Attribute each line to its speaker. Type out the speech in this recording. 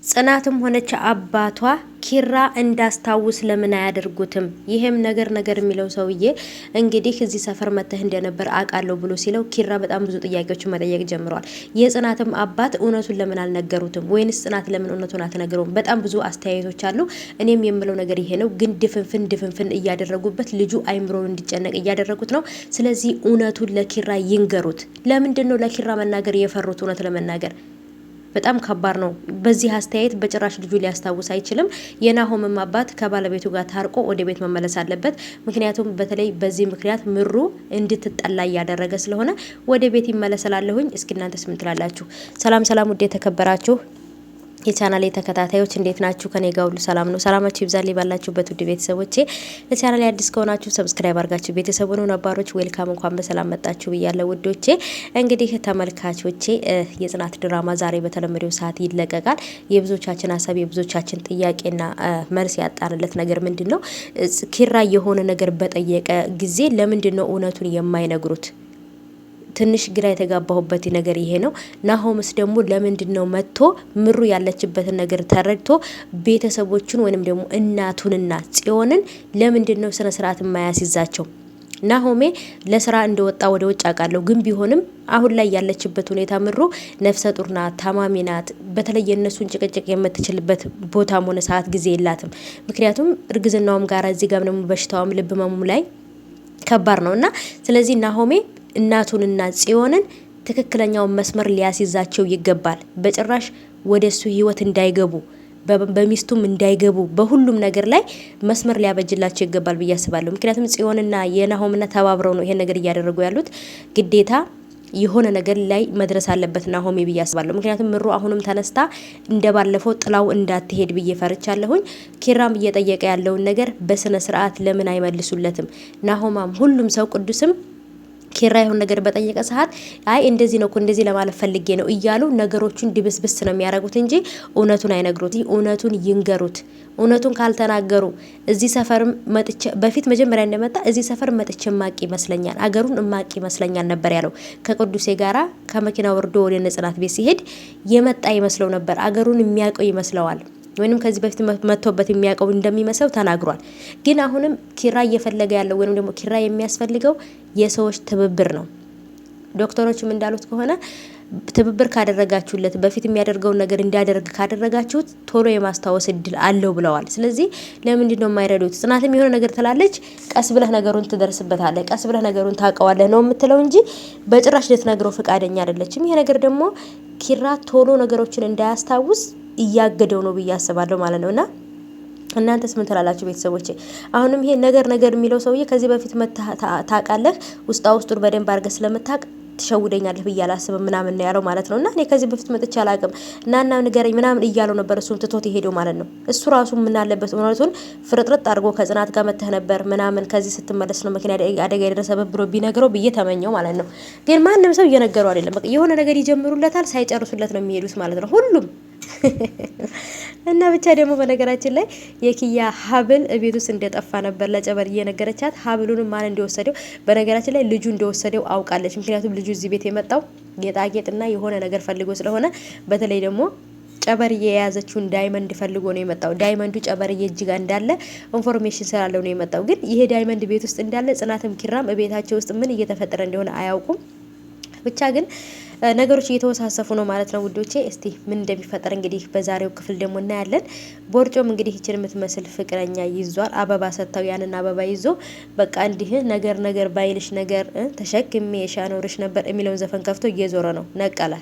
Speaker 1: ጽናትም ሆነች አባቷ ኪራ እንዳስታውስ ለምን አያደርጉትም? ይሄም ነገር የሚለው ሰውዬ እንግዲህ እዚህ ሰፈር መተህ እንደነበር አውቃለሁ ብሎ ሲለው ኪራ በጣም ብዙ ጥያቄዎችን መጠየቅ ጀምረዋል። የጽናትም አባት እውነቱን ለምን አልነገሩትም? ወይንስ ጽናት ለምን እውነቱን አትነግረውም? በጣም ብዙ አስተያየቶች አሉ። እኔም የምለው ነገር ይሄ ነው። ግን ድፍንፍን እያደረጉበት ልጁ አይምሮን እንዲጨነቅ እያደረጉት ነው። ስለዚህ እውነቱን ለኪራ ይንገሩት። ለምንድን ነው ለኪራ መናገር የፈሩት? እውነት ለመናገር በጣም ከባድ ነው። በዚህ አስተያየት በጭራሽ ልጁ ሊያስታውስ አይችልም። የናሆምም አባት ከባለቤቱ ጋር ታርቆ ወደ ቤት መመለስ አለበት። ምክንያቱም በተለይ በዚህ ምክንያት ምሩ እንድትጠላ እያደረገ ስለሆነ ወደ ቤት ይመለሰላለሁኝ። እስኪ እናንተስ ምን ትላላችሁ? ሰላም ውድ የተከበራችሁ የቻናሌ ተከታታዮች እንዴት ናችሁ? ከኔ ጋር ሁሉ ሰላም ነው። ሰላማችሁ ይብዛልኝ ባላችሁበት ውድ ቤተሰቦቼ። ለቻናሌ አዲስ ከሆናችሁ ሰብስክራይብ አድርጋችሁ ቤተሰቡ ነው። ነባሮች ዌልካም፣ እንኳን በሰላም መጣችሁ ብያለሁ ውዶቼ። እንግዲህ ተመልካቾቼ የጽናት ድራማ ዛሬ በተለመደው ሰዓት ይለቀቃል። የብዙዎቻችን ሀሳብ የብዙዎቻችን ጥያቄና መልስ ያጣንለት ነገር ምንድነው? ኪራ የሆነ ነገር በጠየቀ ጊዜ ለምንድነው እውነቱን የማይነግሩት? ትንሽ ግራ የተጋባሁበት ነገር ይሄ ነው። ናሆምስ ደግሞ ለምንድነው መጥቶ ምሩ ያለችበትን ነገር ተረድቶ ቤተሰቦቹን ወይንም ደግሞ እናቱንና ጽዮንን ለምንድነው ስነ ስርዓት የማያስይዛቸው? ናሆሜ ለስራ እንደወጣ ወደ ውጭ አውቃለሁ። ግን ቢሆንም አሁን ላይ ያለችበት ሁኔታ ምሩ ነፍሰ ጡር ናት፣ ታማሚ ናት። በተለይ የእነሱን ጭቅጭቅ የምትችልበት ቦታም ሆነ ሰዓት ጊዜ የላትም። ምክንያቱም እርግዝናውም ጋር እዚህ ጋር ደግሞ በሽታውም ልብ መሙም ላይ ከባድ ነውና ስለዚህ ናሆሜ እናቱንና ጽዮንን ትክክለኛውን መስመር ሊያስይዛቸው ይገባል። በጭራሽ ወደሱ ህይወት እንዳይገቡ በሚስቱም እንዳይገቡ በሁሉም ነገር ላይ መስመር ሊያበጅላቸው ይገባል ብዬ አስባለሁ። ምክንያቱም ጽዮንና የናሆምና ተባብረው ነው ይሄን ነገር እያደረጉ ያሉት። ግዴታ የሆነ ነገር ላይ መድረስ አለበት ናሆሜ ብዬ አስባለሁ። ምክንያቱም ምሩ አሁንም ተነስታ እንደባለፈው ጥላው እንዳትሄድ ብዬ ፈርቻለሁኝ። ኪራም እየጠየቀ ያለውን ነገር በስነ ስርዓት ለምን አይመልሱለትም? ናሆማም ሁሉም ሰው ቅዱስም ኪራ ይሁን ነገር በጠየቀ ሰዓት አይ እንደዚህ ነው እኮ እንደዚህ ለማለት ፈልጌ ነው እያሉ ነገሮቹን ድብስብስ ነው የሚያደርጉት እንጂ እውነቱን አይነግሩት። እውነቱን ይንገሩት። እውነቱን ካልተናገሩ እዚህ ሰፈርም መጥቼ በፊት መጀመሪያ እንደመጣ እዚህ ሰፈር መጥቼ ማቂ ይመስለኛል፣ አገሩን ማቂ ይመስለኛል ነበር ያለው። ከቅዱሴ ጋራ ከመኪና ወርዶ ወደ ነጽናት ቤት ሲሄድ የመጣ ይመስለው ነበር። አገሩን የሚያውቀው ይመስለዋል። ወይንም ከዚህ በፊት መጥቶበት የሚያውቀው እንደሚመስለው ተናግሯል። ግን አሁንም ኪራ እየፈለገ ያለው ወይንም ደግሞ ኪራ የሚያስፈልገው የሰዎች ትብብር ነው። ዶክተሮችም እንዳሉት ከሆነ ትብብር ካደረጋችሁለት በፊት የሚያደርገውን ነገር እንዲያደርግ ካደረጋችሁት ቶሎ የማስታወስ እድል አለው ብለዋል። ስለዚህ ለምንድን ነው የማይረዱት? ጽናትም የሆነ ነገር ትላለች፣ ቀስ ብለህ ነገሩን ትደርስበታለህ፣ ቀስ ብለህ ነገሩን ታውቀዋለህ ነው የምትለው እንጂ በጭራሽ ልትነግረው ፈቃደኛ አይደለችም። ይሄ ነገር ደግሞ ኪራ ቶሎ ነገሮችን እንዳያስታውስ እያገደው ነው ብዬ አስባለሁ ማለት ነውና እናንተስ ምን ትላላችሁ ቤተሰቦቼ? አሁንም ይሄ ነገር የሚለው ሰውዬ ከዚህ በፊት ታውቃለህ፣ ውስጡን በደንብ አድርገህ ስለምታውቅ ትሸውደኛለህ ብዬ አላስብም ምናምን ነው ያለው ማለት ነውና እኔ ከዚህ በፊት መጥቼ አላውቅም እናና ንገረኝ ምናምን እያለው ነበር። እሱም ትቶት ይሄደው ማለት ነው። እሱ ራሱ ምን አለበት እውነቱን ፍርጥርጥ አድርጎ ከጽናት ጋር መተህ ነበር ምናምን ከዚህ ስትመለስ ነው መኪና አደጋ የደረሰበት ብሎ ቢነግረው ብዬ ተመኘው ማለት ነው። ግን ማንም ሰው እየነገረው አይደለም። በቃ የሆነ ነገር ይጀምሩለታል፣ ሳይጨርሱለት ነው የሚሄዱት ማለት ነው ሁሉም እና ብቻ ደግሞ በነገራችን ላይ የኪያ ሀብል ቤት ውስጥ እንደጠፋ ነበር ለጨበር እየነገረቻት። ሀብሉንም ማን እንደወሰደው በነገራችን ላይ ልጁ እንደወሰደው አውቃለች። ምክንያቱም ልጁ እዚህ ቤት የመጣው ጌጣጌጥና የሆነ ነገር ፈልጎ ስለሆነ በተለይ ደግሞ ጨበርዬ የያዘችውን ዳይመንድ ፈልጎ ነው የመጣው። ዳይመንዱ ጨበርዬ እጅ ጋር እንዳለ ኢንፎርሜሽን ስላለው ነው የመጣው። ግን ይሄ ዳይመንድ ቤት ውስጥ እንዳለ ጽናትም ኪራም ቤታቸው ውስጥ ምን እየተፈጠረ እንደሆነ አያውቁም። ብቻ ግን ነገሮች እየተወሳሰፉ ነው ማለት ነው ውዶቼ። እስቲ ምን እንደሚፈጠር እንግዲህ በዛሬው ክፍል ደግሞ እናያለን። ቦርጮም እንግዲህ እችን የምትመስል ፍቅረኛ ይዟል። አበባ ሰጥተው ያንን አበባ ይዞ በቃ እንዲህ ነገር ባይልሽ ነገር ተሸክሜ ሻኖርሽ ነበር የሚለውን ዘፈን ከፍቶ እየዞረ ነው። ነቀለ